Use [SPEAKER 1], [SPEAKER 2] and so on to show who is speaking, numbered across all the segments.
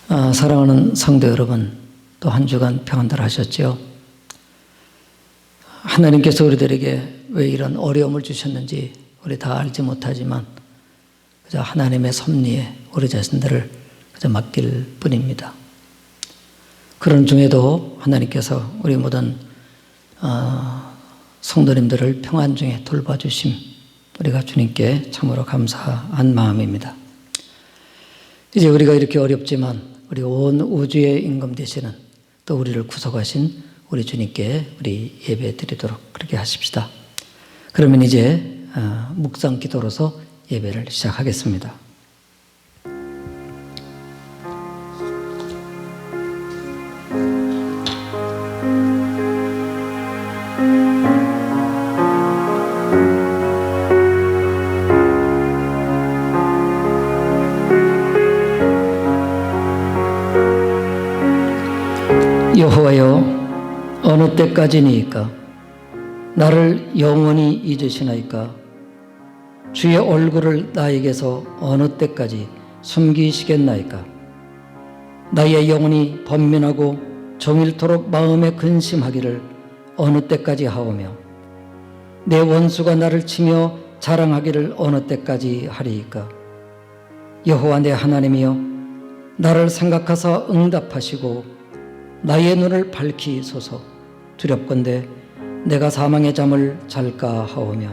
[SPEAKER 1] 사랑하는 성도 여러분, 또 한 주간 평안들 하셨지요? 하나님께서 우리들에게 왜 이런 어려움을 주셨는지 우리 다 알지 못하지만 그저 하나님의 섭리에 우리 자신들을 그저 맡길 뿐입니다. 그런 중에도 하나님께서 우리 모든 성도님들을 평안 중에 돌봐주심, 우리가 주님께 참으로 감사한 마음입니다. 이제 우리가 이렇게 어렵지만 우리 온 우주의 임금 되시는, 또 우리를 구속하신 우리 주님께 우리 예배 드리도록 그렇게 하십시다. 그러면 이제 묵상 기도로서 예배를 시작하겠습니다. 여호와여, 어느 때까지니이까? 나를 영원히 잊으시나이까? 주의 얼굴을 나에게서 어느 때까지 숨기시겠나이까? 나의 영혼이 번민하고 종일토록 마음에 근심하기를 어느 때까지 하오며, 내 원수가 나를 치며 자랑하기를 어느 때까지 하리이까? 여호와 내 하나님이여, 나를 생각하사 응답하시고 나의 눈을 밝히소서. 두렵건대 내가 사망의 잠을 잘까 하오며,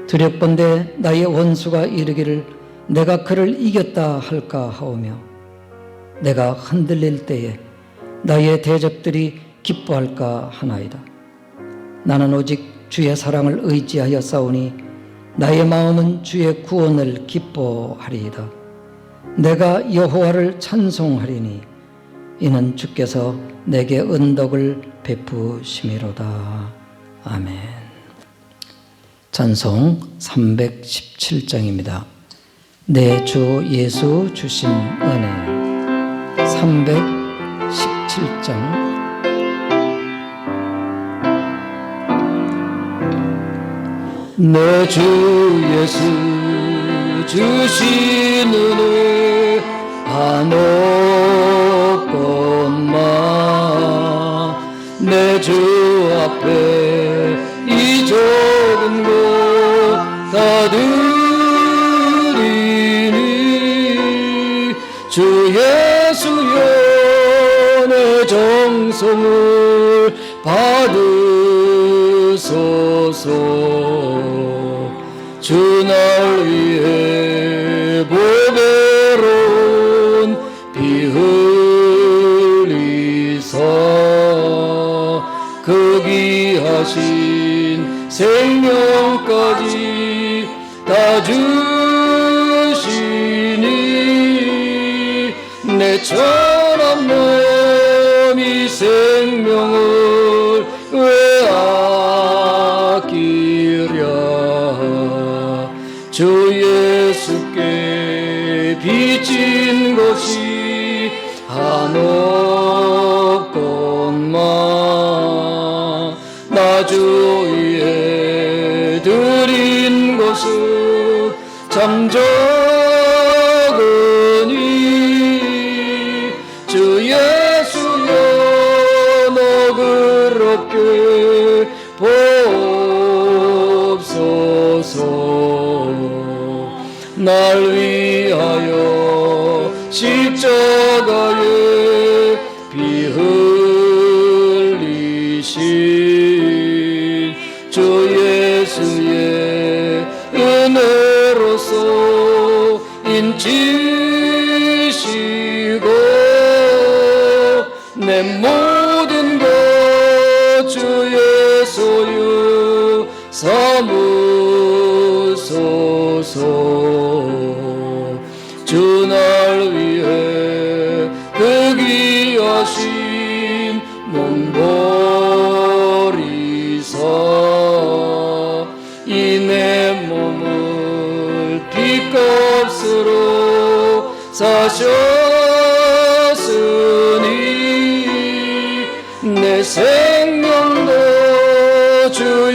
[SPEAKER 1] 두렵건대 나의 원수가 이르기를 내가 그를 이겼다 할까 하오며, 내가 흔들릴 때에 나의 대적들이 기뻐할까 하나이다. 나는 오직 주의 사랑을 의지하여 싸우니 나의 마음은 주의 구원을 기뻐하리이다. 내가 여호와를 찬송하리니 이는 주께서 내게 은덕을 베푸심이로다. 아멘. 찬송 317장입니다. 내 주 예수 주신 은혜. 317장.
[SPEAKER 2] 내 주 예수 주신 은혜 한없건마, 내 주 앞에 이 좁은 곳 다 드리니, 주 예수여 내 정성을 받으소서. 주 날 위해 보배로운 피 흘리사 그 귀하신 생명까지 다 주시니, 내 천한 몸이 생명을 왜 아끼랴? 주 예수께 빚진 것이 한없건마, 나 주 위에 드린 것은 참 적으니, 주 예수여 너그럽게 보옵소서. 날 위하여 십자가에 피 흘리신 주 예수의 은혜로서 인치시고, 내 모든 것 주 예수여 삼으소서. 주 날 위해 그 귀하신 몸 버리사 이 내 몸을 피값으로 사셨으니, 내 생명도 주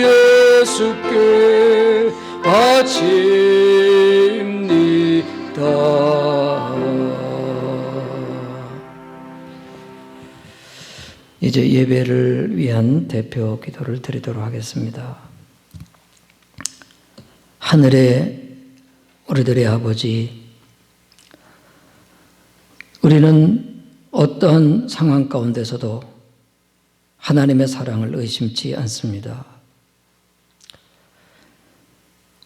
[SPEAKER 2] 예수께 바칩니다.
[SPEAKER 1] 이제 예배를 위한 대표 기도를 드리도록 하겠습니다. 하늘의 우리들의 아버지, 우리는 어떠한 상황 가운데서도 하나님의 사랑을 의심치 않습니다.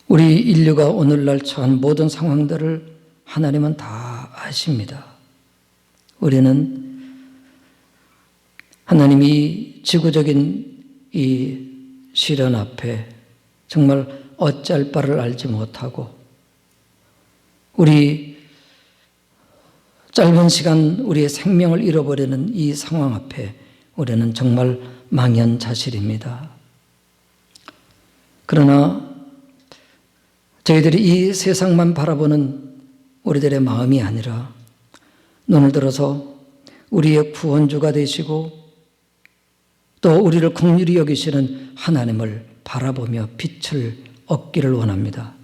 [SPEAKER 1] 우리 인류가 오늘날 처한 모든 상황들을 하나님은 다 아십니다. 우리는 하나님이 지구적인 이 시련 앞에 정말 어찌할 바를 알지 못하고 우리 짧은 시간 우리의 생명을 잃어버리는 이 상황 앞에 우리는 정말 망연자실입니다. 그러나 저희들이 이 세상만 바라보는 우리들의 마음이 아니라 눈을 들어서 우리의 구원주가 되시고 또 우리를 긍휼히 여기시는 하나님을 바라보며 빛을 얻기를 원합니다.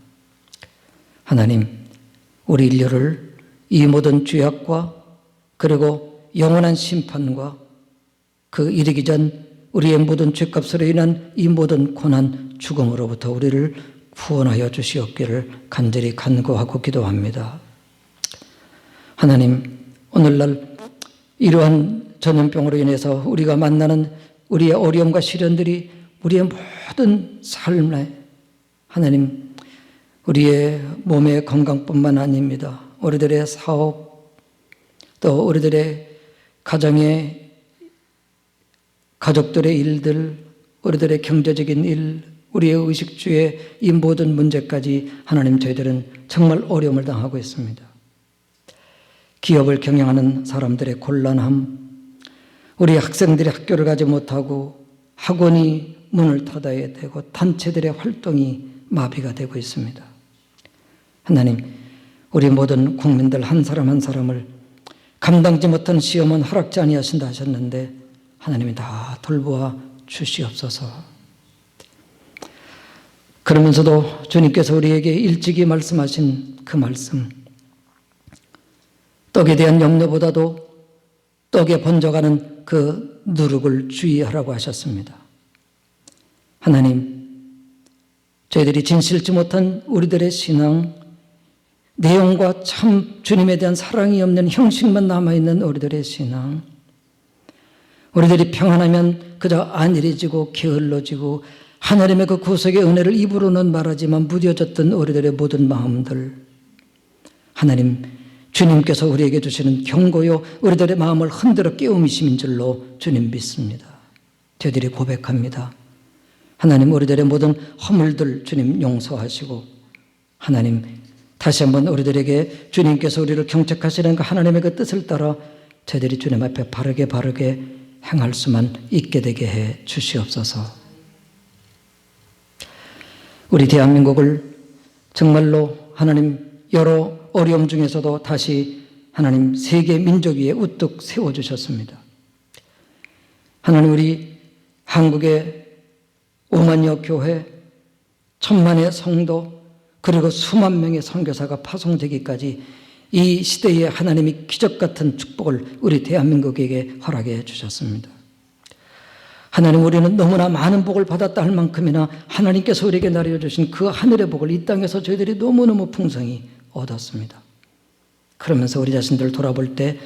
[SPEAKER 1] 하나님, 우리 인류를 이 모든 죄악과 그리고 영원한 심판과 그 이르기 전 우리의 모든 죄값으로 인한 이 모든 고난, 죽음으로부터 우리를 구원하여 주시옵기를 간절히 간구하고 기도합니다. 하나님, 오늘날 이러한 전염병으로 인해서 우리가 만나는 우리의 어려움과 시련들이 우리의 모든 삶에 하나님, 우리의 몸의 건강뿐만 아닙니다. 우리들의 사업, 또 우리들의 가정의 가족들의 일들, 우리들의 경제적인 일, 우리의 의식주의 이 모든 문제까지 하나님, 저희들은 정말 어려움을 당하고 있습니다. 기업을 경영하는 사람들의 곤란함, 우리 학생들이 학교를 가지 못하고 학원이 문을 닫아야 되고 단체들의 활동이 마비가 되고 있습니다. 하나님, 우리 모든 국민들 한 사람 한 사람을 감당지 못한 시험은 허락지 아니하신다 하셨는데 하나님이 다 돌보아 주시옵소서. 그러면서도 주님께서 우리에게 일찍이 말씀하신 그 말씀, 떡에 대한 염려보다도 떡에 번져가는 그 누룩을 주의하라고 하셨습니다. 하나님, 저희들이 진실치 못한 우리들의 신앙, 내용과 참 주님에 대한 사랑이 없는 형식만 남아있는 우리들의 신앙, 우리들이 평안하면 그저 안일해지고 게을러지고 하나님의 그 구속의 은혜를 입으로는 말하지만 무뎌졌던 우리들의 모든 마음들, 하나님, 주님께서 우리에게 주시는 경고요 우리들의 마음을 흔들어 깨우미심인 줄로 주님 믿습니다. 저희들이 고백합니다. 하나님, 우리들의 모든 허물들 주님 용서하시고 하나님, 다시 한번 우리들에게 주님께서 우리를 경책하시는 그 하나님의 그 뜻을 따라 저희들이 주님 앞에 바르게 행할 수만 있게 되게 해 주시옵소서. 우리 대한민국을 정말로 하나님 여러 어려움 중에서도 다시 하나님 세계 민족 위에 우뚝 세워주셨습니다. 하나님, 우리 한국의 5만여 교회, 1000만의 성도, 그리고 수만 명의 선교사가 파송되기까지 이 시대에 하나님이 기적 같은 축복을 우리 대한민국에게 허락해 주셨습니다. 하나님, 우리는 너무나 많은 복을 받았다 할 만큼이나 하나님께서 우리에게 내려주신 그 하늘의 복을 이 땅에서 저희들이 너무너무 풍성히 얻었습니다. 그러면서 우리 자신들을 돌아볼 때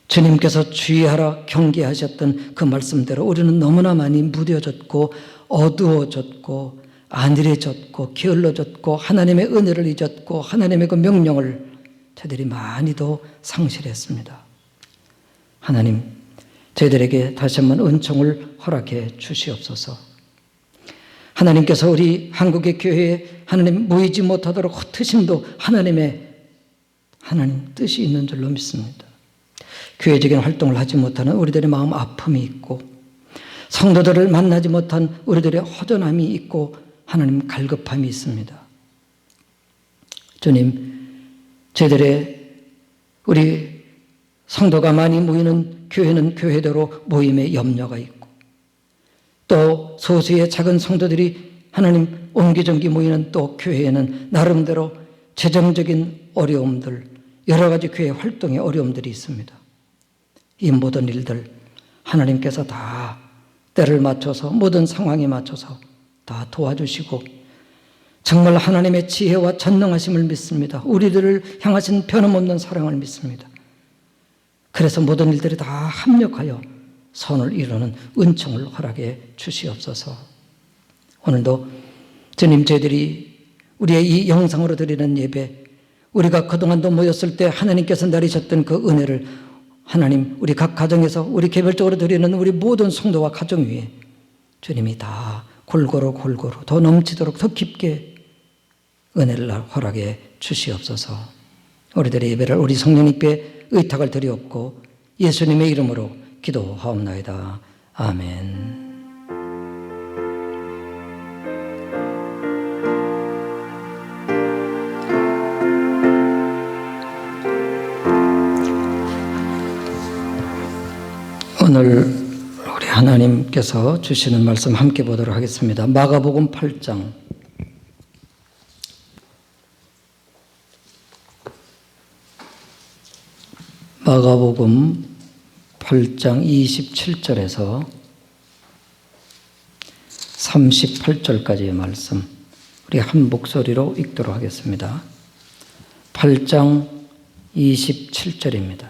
[SPEAKER 1] 주님께서 주의하라 경계하셨던 그 말씀대로 우리는 너무나 많이 무뎌졌고 어두워졌고 안일해졌고 게을러졌고 하나님의 은혜를 잊었고 하나님의 그 명령을 저희들이 많이도 상실했습니다. 하나님, 저희들에게 다시 한번 은총을 허락해 주시옵소서. 하나님께서 우리 한국의 교회에 하나님 모이지 못하도록 흩으심도 하나님 뜻이 있는 줄로 믿습니다. 교회적인 활동을 하지 못하는 우리들의 마음 아픔이 있고 성도들을 만나지 못한 우리들의 허전함이 있고 하나님 갈급함이 있습니다. 주님, 저희들의 우리 성도가 많이 모이는 교회는 교회대로 모임에 염려가 있고 또 소수의 작은 성도들이 하나님 옹기종기 모이는 또 교회에는 나름대로 재정적인 어려움들, 여러 가지 교회 활동의 어려움들이 있습니다. 이 모든 일들 하나님께서 다 때를 맞춰서 모든 상황에 맞춰서 다 도와주시고 정말 하나님의 지혜와 전능하심을 믿습니다. 우리들을 향하신 변함없는 사랑을 믿습니다. 그래서 모든 일들이 다 합력하여 선을 이루는 은총을 허락해 주시옵소서. 오늘도 주님, 저희들이 우리의 이 영상으로 드리는 예배, 우리가 그동안도 모였을 때 하나님께서 내리셨던 그 은혜를 하나님, 우리 각 가정에서 우리 개별적으로 드리는 우리 모든 성도와 가정 위에 주님이 다 골고루 더 넘치도록 더 깊게 은혜를 허락해 주시옵소서. 우리들의 예배를 우리 성령님께 의탁을 드리옵고 예수님의 이름으로 기도하옵나이다. 아멘. 오늘 우리 하나님께서 주시는 말씀 함께 보도록 하겠습니다. 마가복음 8장 마가복음 8장 27절에서 38절까지의 말씀 우리 한 목소리로 읽도록 하겠습니다. 8장 27절입니다.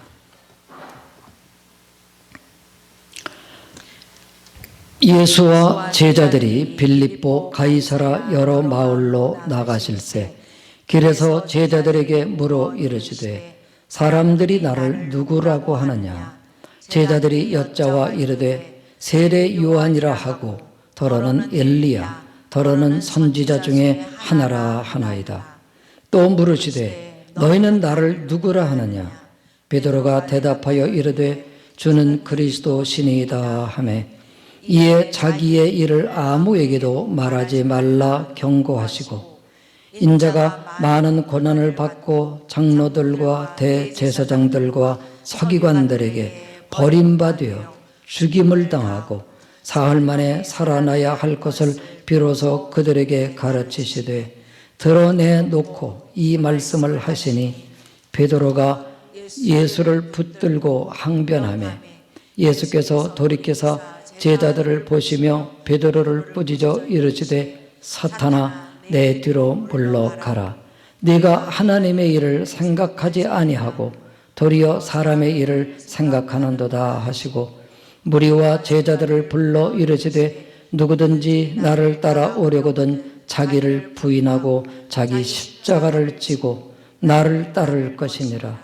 [SPEAKER 1] 예수와 제자들이 빌립보 가이사라 여러 마을로 나가실새 길에서 제자들에게 물어 이르시되 사람들이 나를 누구라고 하느냐. 제자들이 여짜와 이르되 세례 요한이라 하고 더러는 엘리야 더러는 선지자 중에 하나라 하나이다. 또 물으시되 너희는 나를 누구라 하느냐. 베드로가 대답하여 이르되 주는 그리스도 신이다 하매 이에 자기의 일을 아무에게도 말하지 말라 경고하시고 인자가 많은 고난을 받고 장로들과 대제사장들과 서기관들에게 버림받아 죽임을 당하고 사흘 만에 살아나야 할 것을 비로소 그들에게 가르치시되 드러내놓고 이 말씀을 하시니 베드로가 예수를 붙들고 항변하며 예수께서 돌이켜서 제자들을 보시며 베드로를 꾸짖어 이르시되 사탄아 내 뒤로 물러가라. 네가 하나님의 일을 생각하지 아니하고 도리어 사람의 일을 생각하는도다 하시고 무리와 제자들을 불러 이르시되 누구든지 나를 따라오려거든 자기를 부인하고 자기 십자가를 지고 나를 따를 것이니라.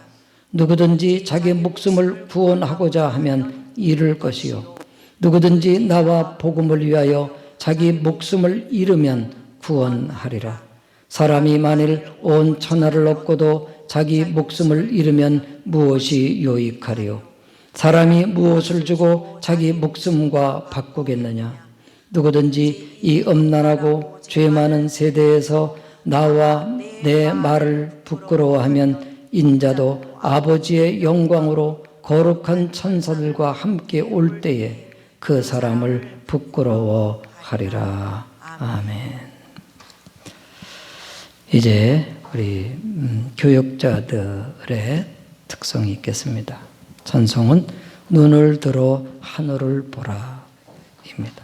[SPEAKER 1] 누구든지 자기 목숨을 구원하고자 하면 잃을 것이요 누구든지 나와 복음을 위하여 자기 목숨을 잃으면 구원하리라. 사람이 만일 온 천하를 얻고도 자기 목숨을 잃으면 무엇이 유익하리요. 사람이 무엇을 주고 자기 목숨과 바꾸겠느냐. 누구든지 이 음란하고 죄 많은 세대에서 나와 내 말을 부끄러워하면 인자도 아버지의 영광으로 거룩한 천사들과 함께 올 때에 그 사람을 부끄러워하리라. 아멘. 이제 우리 교역자들의 특성이 있겠습니다. 찬송은 눈을 들어 하늘을 보라 입니다.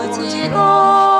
[SPEAKER 3] 어지러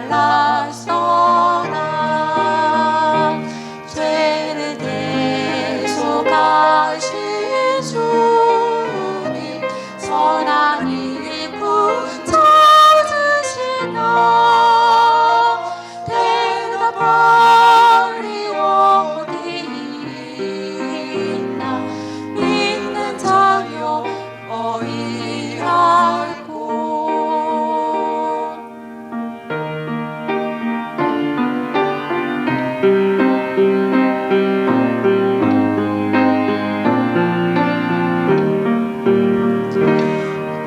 [SPEAKER 3] 말랐소나 죄를 대속하신 주님 선한 일 붙여주시나 대답하리 어디 있나 믿는 자여 어이할꼬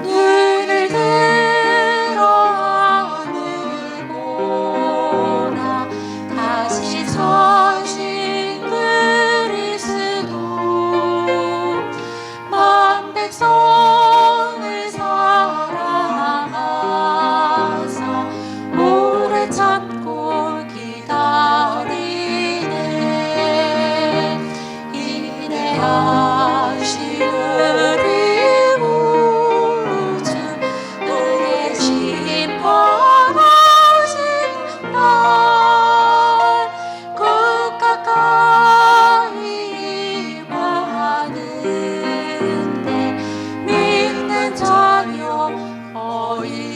[SPEAKER 3] 눈을 들어 하늘 보라 다시 서신 그리스도 만 백성을 사랑하사 오래 참고 기다리네 인내하신 우리 구주 그의 심판하신 날 그 가까이 임하는데 믿는 자여 어이할꼬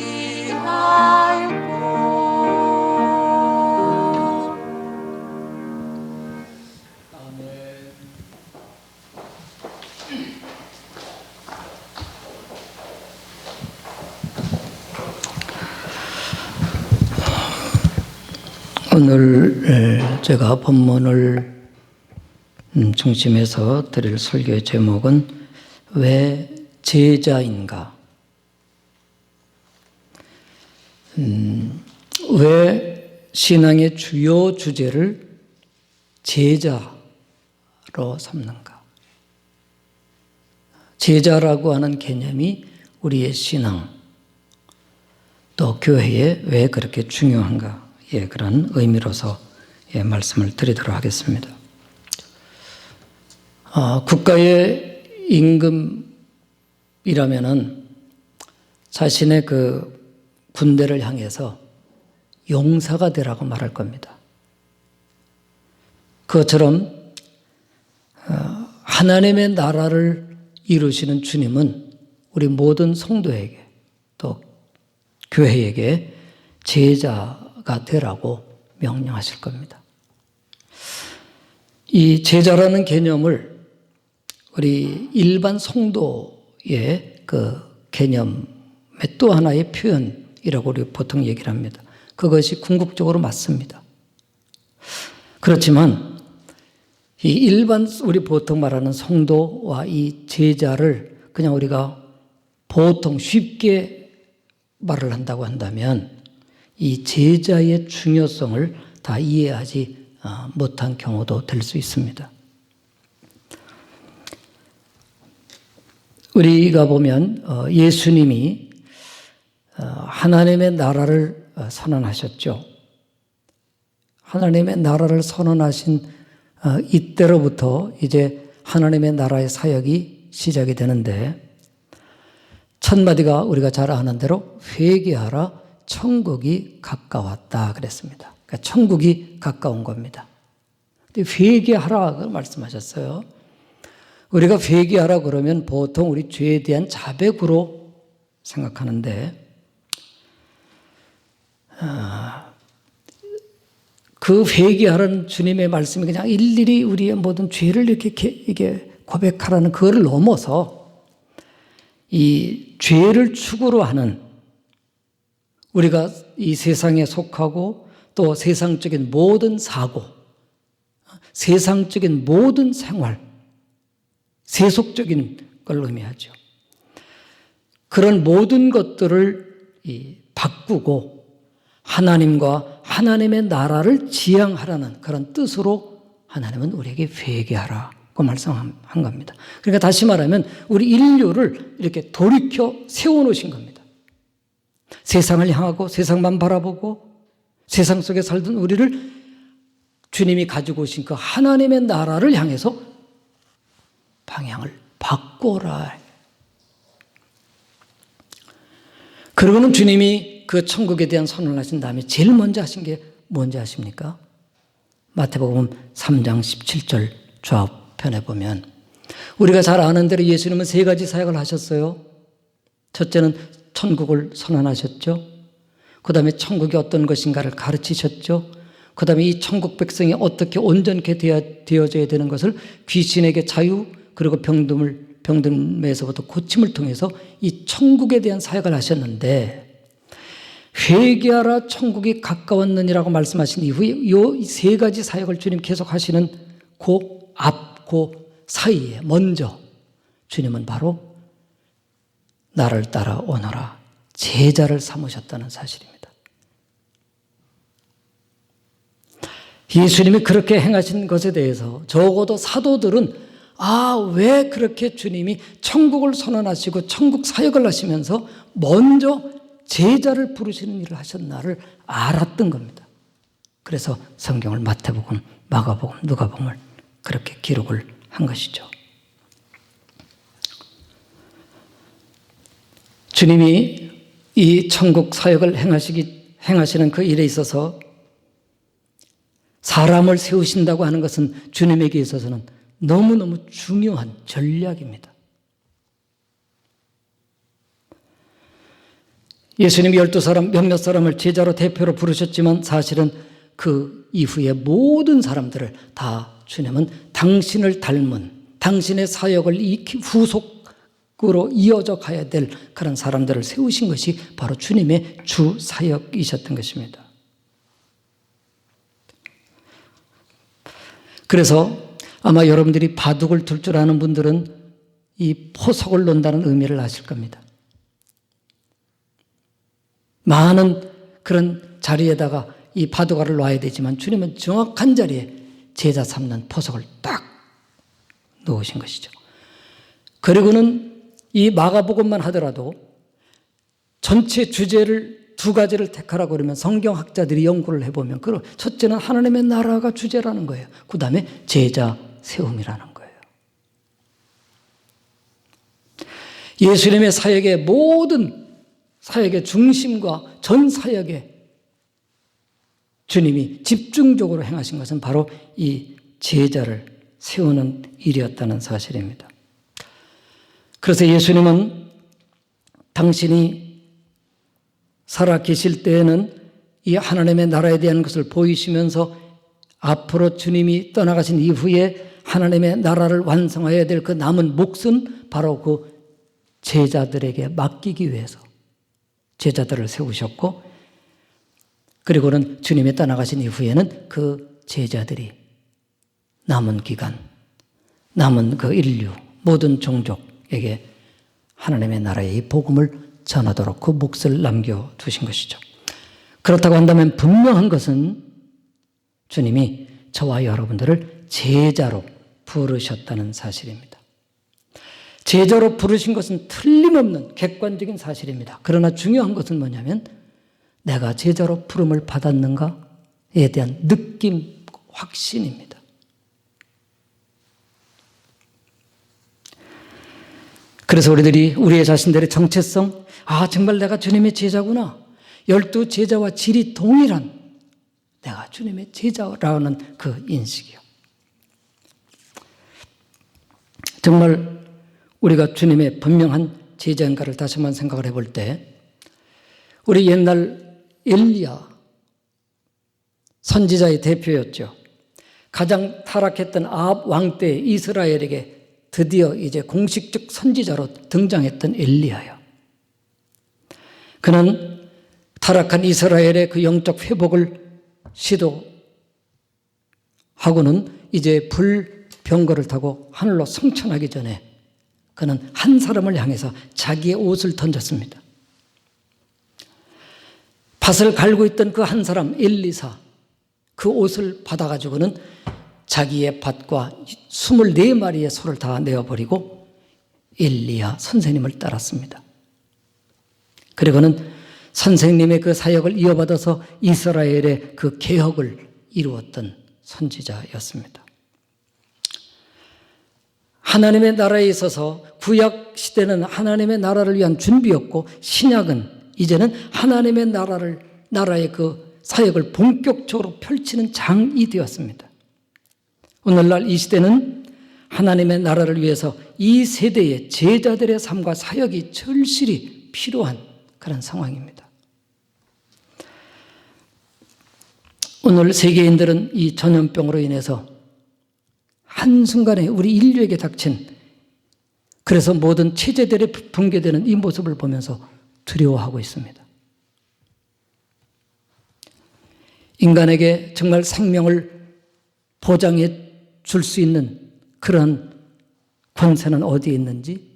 [SPEAKER 1] 오늘 제가 본문을 중심해서 드릴 설교의 제목은 왜 제자인가? 왜 신앙의 주요 주제를 제자로 삼는가? 제자라고 하는 개념이 우리의 신앙, 또 교회에 왜 그렇게 중요한가? 예, 그런 의미로서 말씀을 드리도록 하겠습니다. 국가의 임금이라면은 자신의 그 군대를 향해서 용사가 되라고 말할 겁니다. 그것처럼 하나님의 나라를 이루시는 주님은 우리 모든 성도에게 또 교회에게 제자가 되라고 명령하실 겁니다. 이 제자라는 개념을 우리 일반 성도의 그 개념의 또 하나의 표현이라고 우리 보통 얘기를 합니다. 그것이 궁극적으로 맞습니다. 그렇지만 이 일반 우리 보통 말하는 성도와 이 제자를 그냥 우리가 보통 쉽게 말을 한다고 한다면 이 제자의 중요성을 다 이해하지 못한 경우도 될 수 있습니다. 우리가 보면 예수님이 하나님의 나라를 선언하셨죠. 하나님의 나라를 선언하신 이때로부터 이제 하나님의 나라의 사역이 시작이 되는데 첫 마디가 우리가 잘 아는 대로 회개하라 천국이 가까웠다 그랬습니다. 그러니까 천국이 가까운 겁니다. 근데 회개하라 말씀하셨어요. 우리가 회개하라 그러면 보통 우리 죄에 대한 자백으로 생각하는데 그 회개하라는 주님의 말씀이 그냥 일일이 우리의 모든 죄를 이게 고백하라는 그거를 넘어서 이 죄를 축으로 하는 우리가 이 세상에 속하고 또 세상적인 모든 사고, 세상적인 모든 생활, 세속적인 걸 의미하죠. 그런 모든 것들을 바꾸고 하나님과 하나님의 나라를 지향하라는 그런 뜻으로 하나님은 우리에게 회개하라고 말씀한 겁니다. 그러니까 다시 말하면 우리 인류를 이렇게 돌이켜 세워놓으신 겁니다. 세상을 향하고 세상만 바라보고 세상 속에 살던 우리를 주님이 가지고 오신 그 하나님의 나라를 향해서 방향을 바꿔라. 그러고는 주님이 그 천국에 대한 선언을 하신 다음에 제일 먼저 하신 게 뭔지 아십니까? 마태복음 3장 17절 좌편에 보면 우리가 잘 아는 대로 예수님은 세 가지 사역을 하셨어요. 첫째는 천국을 선언하셨죠. 그 다음에 천국이 어떤 것인가를 가르치셨죠. 그 다음에 이 천국 백성이 어떻게 온전케 되어져야 되는 것을 귀신에게 자유 그리고 병듦에서부터 고침을 통해서 이 천국에 대한 사역을 하셨는데 회개하라 천국이 가까웠느니라고 말씀하신 이후에 이 세 가지 사역을 주님 계속 하시는 그 사이에 먼저 주님은 바로 나를 따라오너라 제자를 삼으셨다는 사실입니다. 예수님이 그렇게 행하신 것에 대해서 적어도 사도들은 왜 그렇게 주님이 천국을 선언하시고 천국 사역을 하시면서 먼저 제자를 부르시는 일을 하셨나를 알았던 겁니다. 그래서 성경을 마태복음, 마가복음, 누가복음을 그렇게 기록을 한 것이죠. 주님이 이 천국 사역을 행하시는 그 일에 있어서 사람을 세우신다고 하는 것은 주님에게 있어서는 너무너무 중요한 전략입니다. 예수님이 12사람, 몇몇 사람을 제자로 대표로 부르셨지만 사실은 그 이후에 모든 사람들을 다 주님은 당신을 닮은 당신의 사역을 후속으로 이어져 가야 될 그런 사람들을 세우신 것이 바로 주님의 주 사역이셨던 것입니다. 그래서 아마 여러분들이 바둑을 둘 줄 아는 분들은 이 포석을 놓는다는 의미를 아실 겁니다. 많은 그런 자리에다가 이 바둑알을 놔야 되지만 주님은 정확한 자리에 제자 삼는 포석을 딱 놓으신 것이죠. 그리고는 이 마가복음만 하더라도 전체 주제를 두 가지를 택하라고 그러면 성경학자들이 연구를 해보면 첫째는 하나님의 나라가 주제라는 거예요. 그 다음에 제자 세움이라는 거예요. 예수님의 사역의 모든 사역의 중심과 전 사역에 주님이 집중적으로 행하신 것은 바로 이 제자를 세우는 일이었다는 사실입니다. 그래서 예수님은 당신이 살아 계실 때에는 이 하나님의 나라에 대한 것을 보이시면서 앞으로 주님이 떠나가신 이후에 하나님의 나라를 완성해야 될 그 남은 몫은 바로 그 제자들에게 맡기기 위해서 제자들을 세우셨고, 그리고는 주님이 떠나가신 이후에는 그 제자들이 남은 기간, 남은 그 인류, 모든 종족에게 하나님의 나라의 이 복음을 전하도록 그 몫을 남겨두신 것이죠. 그렇다고 한다면 분명한 것은 주님이 저와 여러분들을 제자로 부르셨다는 사실입니다. 제자로 부르신 것은 틀림없는 객관적인 사실입니다. 그러나 중요한 것은 뭐냐면 내가 제자로 부름을 받았는가에 대한 느낌, 확신입니다. 그래서 우리들이 우리의 자신들의 정체성, 정말 내가 주님의 제자구나. 12 제자와 질이 동일한 내가 주님의 제자라는 그 인식이요. 정말 우리가 주님의 분명한 제자인가를 다시 한번 생각을 해볼 때 우리 옛날 엘리야 선지자의 대표였죠. 가장 타락했던 아합 왕 때 이스라엘에게 드디어 이제 공식적 선지자로 등장했던 엘리야요. 그는 타락한 이스라엘의 그 영적 회복을 시도하고는 이제 불병거를 타고 하늘로 승천하기 전에 그는 한 사람을 향해서 자기의 옷을 던졌습니다. 밭을 갈고 있던 그 한 사람 엘리사, 그 옷을 받아가지고는 자기의 밭과 24마리의 소를 다 내어버리고 엘리야 선생님을 따랐습니다. 그리고는 선생님의 그 사역을 이어받아서 이스라엘의 그 개혁을 이루었던 선지자였습니다. 하나님의 나라에 있어서 구약 시대는 하나님의 나라를 위한 준비였고 신약은 이제는 하나님의 나라의 그 사역을 본격적으로 펼치는 장이 되었습니다. 오늘날 이 시대는 하나님의 나라를 위해서 이 세대의 제자들의 삶과 사역이 절실히 필요한 그런 상황입니다. 오늘 세계인들은 이 전염병으로 인해서 한순간에 우리 인류에게 닥친, 그래서 모든 체제들이 붕괴되는 이 모습을 보면서 두려워하고 있습니다. 인간에게 정말 생명을 보장해 줄 수 있는 그런 권세는 어디에 있는지,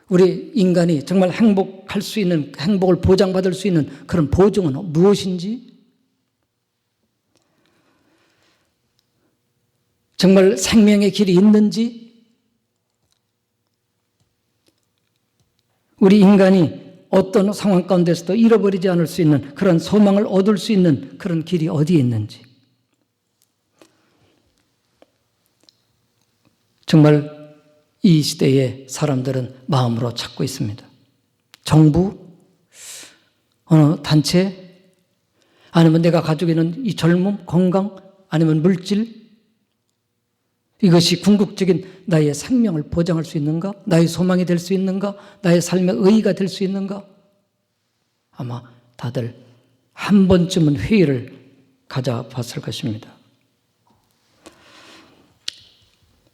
[SPEAKER 1] 우리 인간이 정말 행복할 수 있는, 행복을 보장받을 수 있는 그런 보증은 무엇인지, 정말 생명의 길이 있는지, 우리 인간이 어떤 상황 가운데서도 잃어버리지 않을 수 있는 그런 소망을 얻을 수 있는 그런 길이 어디에 있는지, 정말 이 시대의 사람들은 마음으로 찾고 있습니다. 정부, 어느 단체, 아니면 내가 가지고 있는 이 젊음, 건강, 아니면 물질, 이것이 궁극적인 나의 생명을 보장할 수 있는가? 나의 소망이 될 수 있는가? 나의 삶의 의의가 될 수 있는가? 아마 다들 한 번쯤은 회의를 가져봤을 것입니다.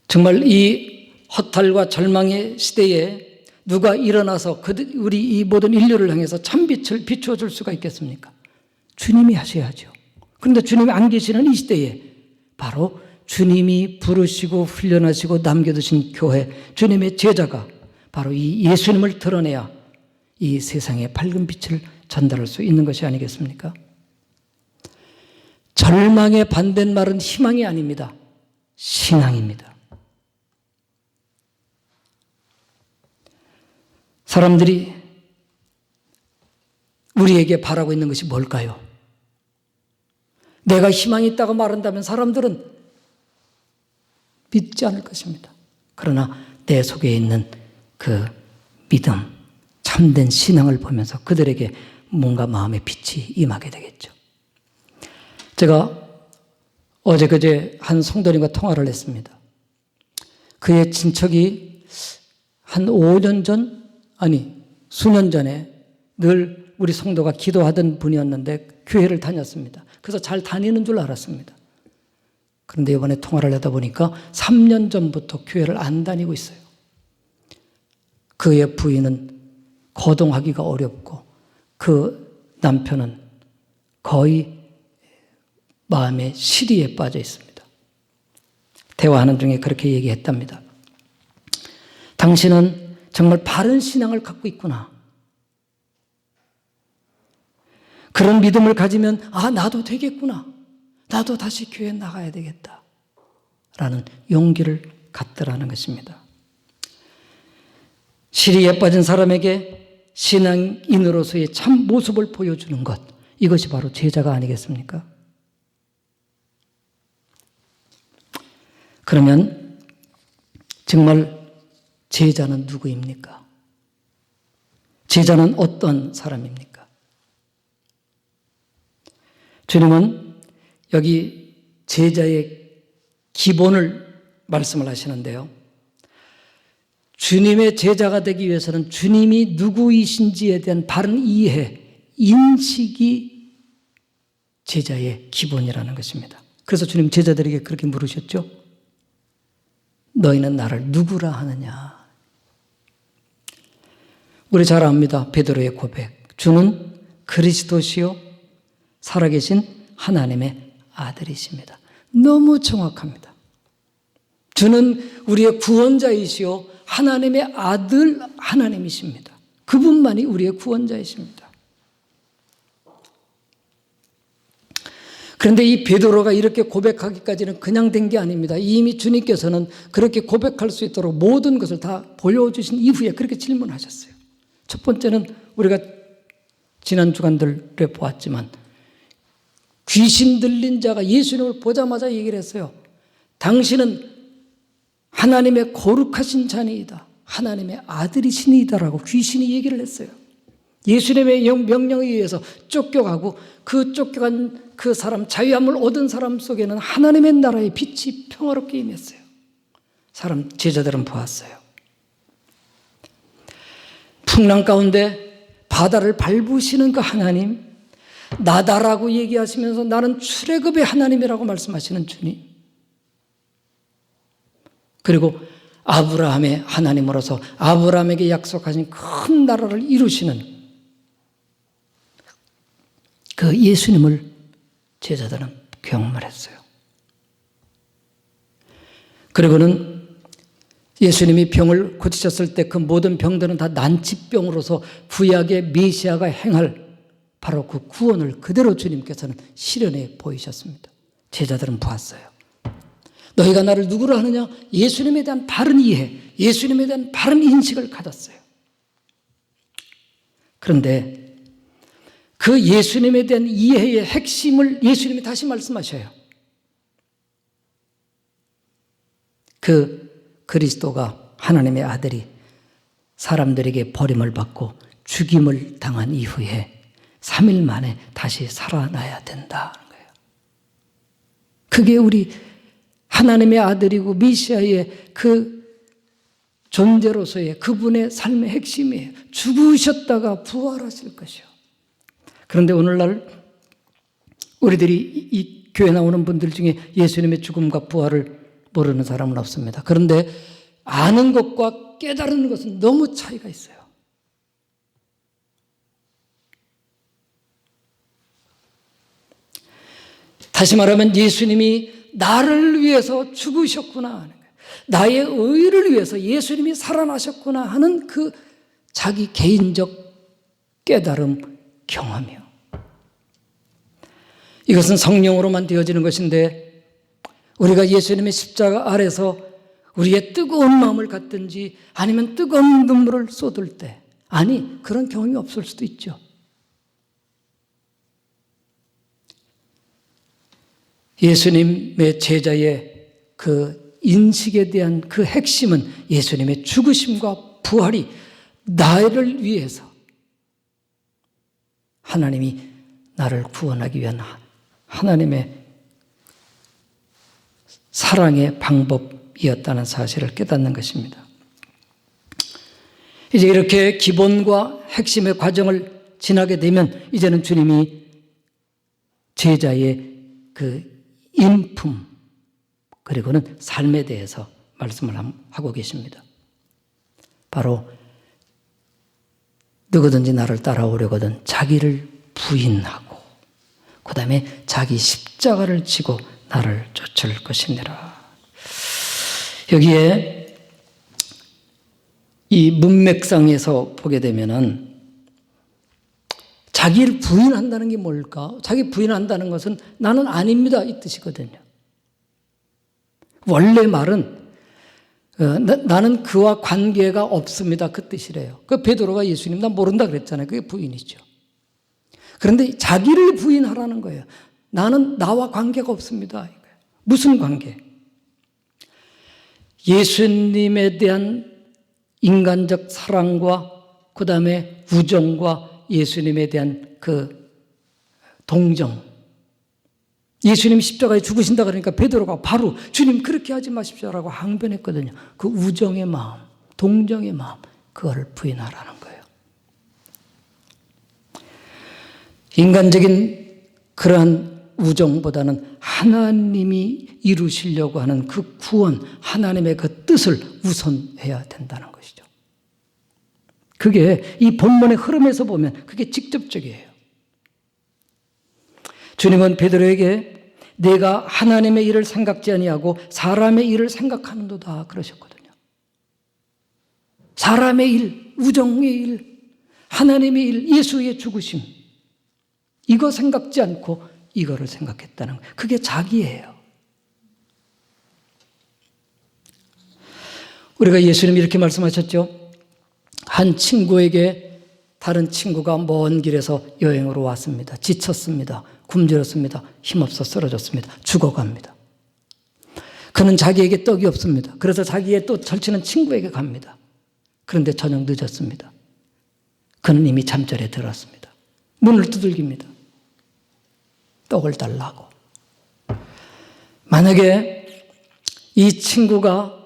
[SPEAKER 1] 정말 이 허탈과 절망의 시대에 누가 일어나서 우리 이 모든 인류를 향해서 참빛을 비추어 줄 수가 있겠습니까? 주님이 하셔야죠. 그런데 주님이 안 계시는 이 시대에 바로 주님이 부르시고 훈련하시고 남겨두신 교회, 주님의 제자가 바로 이 예수님을 드러내야 이 세상에 밝은 빛을 전달할 수 있는 것이 아니겠습니까? 절망의 반대말은 희망이 아닙니다. 신앙입니다. 사람들이 우리에게 바라고 있는 것이 뭘까요? 내가 희망이 있다고 말한다면 사람들은 믿지 않을 것입니다. 그러나 내 속에 있는 그 믿음, 참된 신앙을 보면서 그들에게 뭔가 마음의 빛이 임하게 되겠죠. 제가 어제 그제 한 성도님과 통화를 했습니다. 그의 친척이 한 5년 전, 아니 수년 전에 늘 우리 성도가 기도하던 분이었는데 교회를 다녔습니다. 그래서 잘 다니는 줄 알았습니다. 그런데 이번에 통화를 하다 보니까 3년 전부터 교회를 안 다니고 있어요. 그의 부인은 거동하기가 어렵고 그 남편은 거의 마음의 시리에 빠져 있습니다. 대화하는 중에 그렇게 얘기했답니다. 당신은 정말 바른 신앙을 갖고 있구나. 그런 믿음을 가지면 나도 되겠구나. 나도 다시 교회에 나가야 되겠다. 라는 용기를 갖더라는 것입니다. 시리에 빠진 사람에게 신앙인으로서의 참 모습을 보여주는 것, 이것이 바로 제자가 아니겠습니까? 그러면 정말 제자는 누구입니까? 제자는 어떤 사람입니까? 주님은 여기 제자의 기본을 말씀을 하시는데요. 주님의 제자가 되기 위해서는 주님이 누구이신지에 대한 바른 이해, 인식이 제자의 기본이라는 것입니다. 그래서 주님 제자들에게 그렇게 물으셨죠. 너희는 나를 누구라 하느냐. 우리 잘 압니다. 베드로의 고백. 주는 그리스도시요 살아계신 하나님의 아들이십니다. 너무 정확합니다. 주는 우리의 구원자이시요 하나님의 아들 하나님이십니다. 그분만이 우리의 구원자이십니다. 그런데 이 베드로가 이렇게 고백하기까지는 그냥 된 게 아닙니다. 이미 주님께서는 그렇게 고백할 수 있도록 모든 것을 다 보여주신 이후에 그렇게 질문하셨어요. 첫 번째는 우리가 지난 주간들에 보았지만 귀신 들린 자가 예수님을 보자마자 얘기를 했어요. 당신은 하나님의 거룩하신 자니이다. 하나님의 아들이시니이다라고 귀신이 얘기를 했어요. 예수님의 명령에 의해서 쫓겨가고 그 쫓겨간 그 사람, 자유함을 얻은 사람 속에는 하나님의 나라의 빛이 평화롭게 임했어요. 제자들은 보았어요. 풍랑 가운데 바다를 밟으시는 그 하나님, 나다라고 얘기하시면서 나는 출애굽의 하나님이라고 말씀하시는 주님, 그리고 아브라함의 하나님으로서 아브라함에게 약속하신 큰 나라를 이루시는 그 예수님을 제자들은 경험했어요. 그리고는 예수님이 병을 고치셨을 때 그 모든 병들은 다 난치병으로서 구약의 메시아가 행할 바로 그 구원을 그대로 주님께서는 실현해 보이셨습니다. 제자들은 보았어요. 너희가 나를 누구로 하느냐? 예수님에 대한 바른 이해, 예수님에 대한 바른 인식을 가졌어요. 그런데 그 예수님에 대한 이해의 핵심을 예수님이 다시 말씀하셔요. 그 그리스도가 하나님의 아들이 사람들에게 버림을 받고 죽임을 당한 이후에 3일 만에 다시 살아나야 된다는 거예요. 그게 우리 하나님의 아들이고 메시아의 그 존재로서의 그분의 삶의 핵심이에요. 죽으셨다가 부활하실 것이요. 그런데 오늘날 우리들이 이 교회 나오는 분들 중에 예수님의 죽음과 부활을 모르는 사람은 없습니다. 그런데 아는 것과 깨달은 것은 너무 차이가 있어요. 다시 말하면 예수님이 나를 위해서 죽으셨구나 하는 거예요. 나의 의를 위해서 예수님이 살아나셨구나 하는 그 자기 개인적 깨달음, 경험이요. 이것은 성령으로만 되어지는 것인데 우리가 예수님의 십자가 아래서 우리의 뜨거운 마음을 갖든지 아니면 뜨거운 눈물을 쏟을 때, 아니 그런 경험이 없을 수도 있죠. 예수님의 제자의 그 인식에 대한 그 핵심은 예수님의 죽으심과 부활이 나를 위해서 하나님이 나를 구원하기 위한 하나님의 사랑의 방법이었다는 사실을 깨닫는 것입니다. 이제 이렇게 기본과 핵심의 과정을 지나게 되면 이제는 주님이 제자의 그 인품 그리고는 삶에 대해서 말씀을 하고 계십니다. 바로 누구든지 나를 따라오려거든 자기를 부인하고 그 다음에 자기 십자가를 지고 나를 쫓을 것이니라. 여기에 이 문맥상에서 보게 되면은 자기를 부인한다는 게 뭘까? 자기 부인한다는 것은 나는 아닙니다 이 뜻이거든요. 원래 말은 나는 그와 관계가 없습니다 그 뜻이래요. 그 베드로가 예수님 나 모른다 그랬잖아요. 그게 부인이죠. 그런데 자기를 부인하라는 거예요. 나는 나와 관계가 없습니다. 무슨 관계? 예수님에 대한 인간적 사랑과 그 다음에 우정과 예수님에 대한 그 동정. 예수님 십자가에 죽으신다 그러니까 베드로가 바로 주님 그렇게 하지 마십시오라고 항변했거든요. 그 우정의 마음, 동정의 마음, 그거를 부인하라는 거예요. 인간적인 그러한 우정보다는 하나님이 이루시려고 하는 그 구원, 하나님의 그 뜻을 우선해야 된다는 것이죠. 그게 이 본문의 흐름에서 보면 그게 직접적이에요. 주님은 베드로에게 내가 하나님의 일을 생각지 아니하고 사람의 일을 생각하는도다 그러셨거든요. 사람의 일, 우정의 일, 하나님의 일, 예수의 죽으심 이거 생각지 않고 이거를 생각했다는 거예요. 그게 자기예요. 우리가 예수님이 이렇게 말씀하셨죠. 한 친구에게 다른 친구가 먼 길에서 여행으로 왔습니다. 지쳤습니다. 굶주렸습니다. 힘없어 쓰러졌습니다. 죽어갑니다. 그는 자기에게 떡이 없습니다. 그래서 자기의 또 절친한 친구에게 갑니다. 그런데 저녁 늦었습니다. 그는 이미 잠자리에 들었습니다. 문을 두들깁니다. 떡을 달라고. 만약에 이 친구가,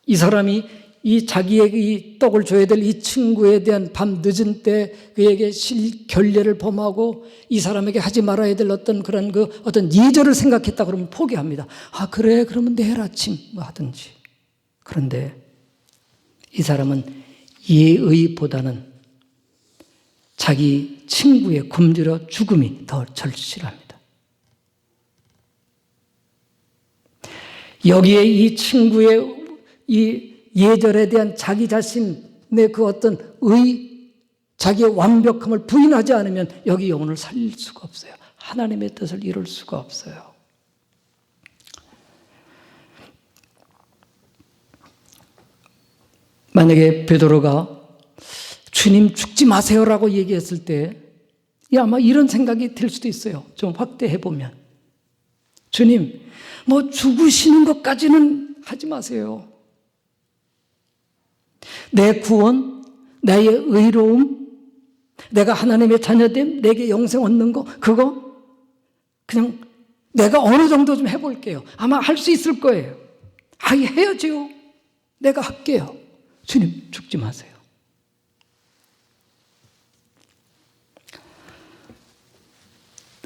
[SPEAKER 1] 이 사람이 이 자기에게 이 떡을 줘야 될 이 친구에 대한 밤 늦은 때 그에게 결례를 범하고 이 사람에게 하지 말아야 될 어떤 그런 어떤 예절을 생각했다 그러면 포기합니다. 아, 그래, 그러면 내일 아침 뭐 하든지. 그런데 이 사람은 예의보다는 자기 친구의 굶주려 죽음이 더 절실합니다. 여기에 이 친구의 이 예절에 대한 자기 자신의 그 어떤 자기의 완벽함을 부인하지 않으면 여기 영혼을 살릴 수가 없어요. 하나님의 뜻을 이룰 수가 없어요. 만약에 베드로가 주님 죽지 마세요라고 얘기했을 때 아마 이런 생각이 들 수도 있어요. 좀 확대해 보면. 주님, 뭐 죽으시는 것까지는 하지 마세요. 내 구원, 나의 의로움, 내가 하나님의 자녀됨, 내게 영생 얻는 거, 그거 그냥 내가 어느 정도 좀 해볼게요. 아마 할 수 있을 거예요. 해야죠. 내가 할게요. 주님, 죽지 마세요.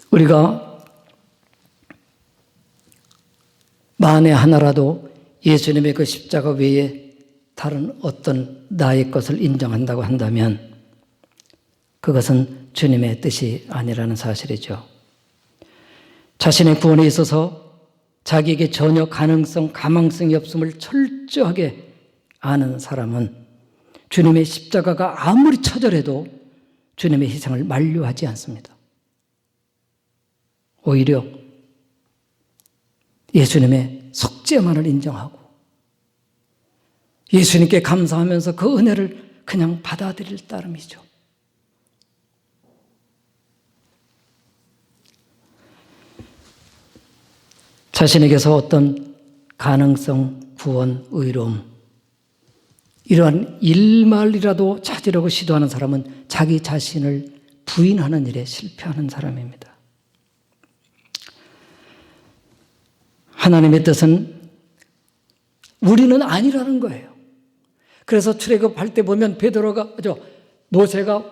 [SPEAKER 1] 우리가 만에 하나라도 예수님의 그 십자가 외에 다른 어떤 나의 것을 인정한다고 한다면 그것은 주님의 뜻이 아니라는 사실이죠. 자신의 구원에 있어서 자기에게 전혀 가망성이 없음을 철저하게 아는 사람은 주님의 십자가가 아무리 처절해도 주님의 희생을 만류하지 않습니다. 오히려 예수님의 속죄만을 인정하고 예수님께 감사하면서 그 은혜를 그냥 받아들일 따름이죠. 자신에게서 어떤 가능성, 구원, 의로움 이러한 일말이라도 찾으려고 시도하는 사람은 자기 자신을 부인하는 일에 실패하는 사람입니다. 하나님의 뜻은 우리는 아니라는 거예요. 그래서 출애굽할 때 보면 모세가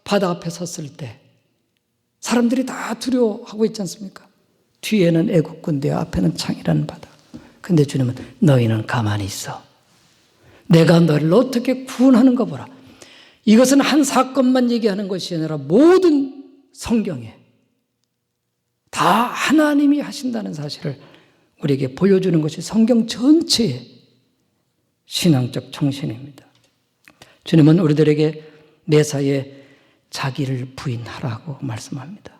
[SPEAKER 1] 바다 앞에 섰을 때 사람들이 다 두려워하고 있지 않습니까? 뒤에는 애국 군대, 앞에는 창이라는 바다. 근데 주님은 너희는 가만히 있어. 내가 너를 어떻게 구원하는가 보라. 이것은 한 사건만 얘기하는 것이 아니라 모든 성경에 다 하나님이 하신다는 사실을 우리에게 보여주는 것이 성경 전체의 신앙적 정신입니다. 주님은 우리들에게 매사에 자기를 부인하라고 말씀합니다.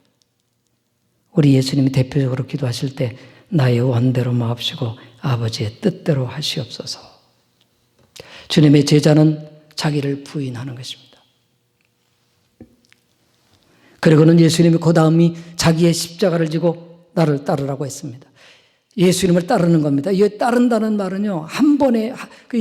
[SPEAKER 1] 우리 예수님이 대표적으로 기도하실 때 나의 원대로 마옵시고 아버지의 뜻대로 하시옵소서. 주님의 제자는 자기를 부인하는 것입니다. 그리고는 예수님이 그 다음이 자기의 십자가를 지고 나를 따르라고 했습니다. 예수님을 따르는 겁니다. 이 따른다는 말은요, 한 번에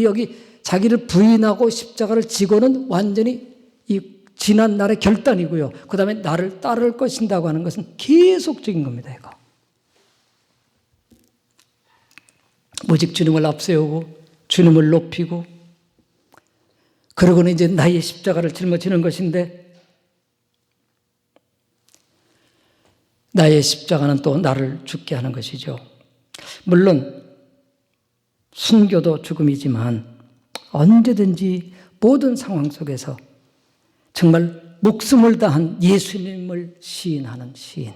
[SPEAKER 1] 여기 자기를 부인하고 십자가를 지고는 완전히 이 지난 날의 결단이고요. 그 다음에 나를 따를 것인다고 하는 것은 계속적인 겁니다. 이거. 오직 주님을 앞세우고 주님을 높이고 그러고는 이제 나의 십자가를 짊어지는 것인데 나의 십자가는 또 나를 죽게 하는 것이죠. 물론 순교도 죽음이지만 언제든지 모든 상황 속에서 정말 목숨을 다한 예수님을 시인하는 시인,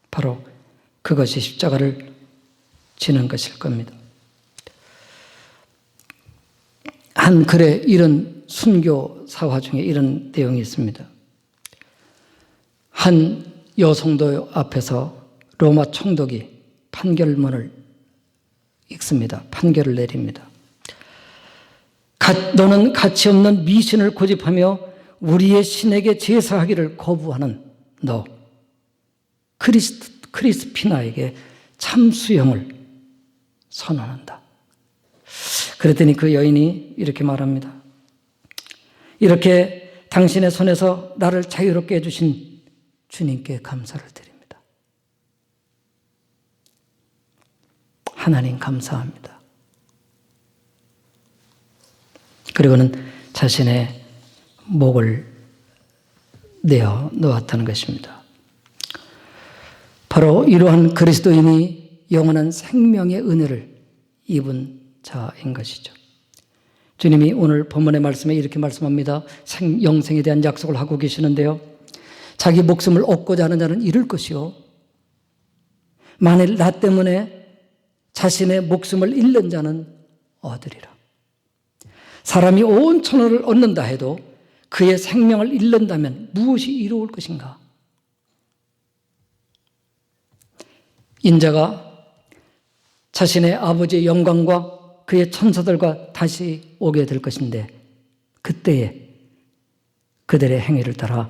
[SPEAKER 1] 바로 그것이 십자가를 지는 것일 겁니다. 한 글에 이런 순교 사화 중에 이런 내용이 있습니다. 한 여성도 앞에서 로마 총독이 판결문을 읽습니다. 판결을 내립니다. 너는 가치 없는 미신을 고집하며 우리의 신에게 제사하기를 거부하는 너 크리스피나에게 참수형을 선언한다. 그랬더니 그 여인이 이렇게 말합니다. 이렇게 당신의 손에서 나를 자유롭게 해주신 주님께 감사를 드립니다. 하나님 감사합니다. 그리고는 자신의 목을 내어 놓았다는 것입니다. 바로 이러한 그리스도인이 영원한 생명의 은혜를 입은 자인 것이죠. 주님이 오늘 본문의 말씀에 이렇게 말씀합니다. 영생에 대한 약속을 하고 계시는데요. 자기 목숨을 얻고자 하는 자는 잃을 것이요, 만일 나 때문에 자신의 목숨을 잃는 자는 얻으리라. 사람이 온 천하를 얻는다 해도 그의 생명을 잃는다면 무엇이 이로울 것인가? 인자가 자신의 아버지의 영광과 그의 천사들과 다시 오게 될 것인데, 그때에 그들의 행위를 따라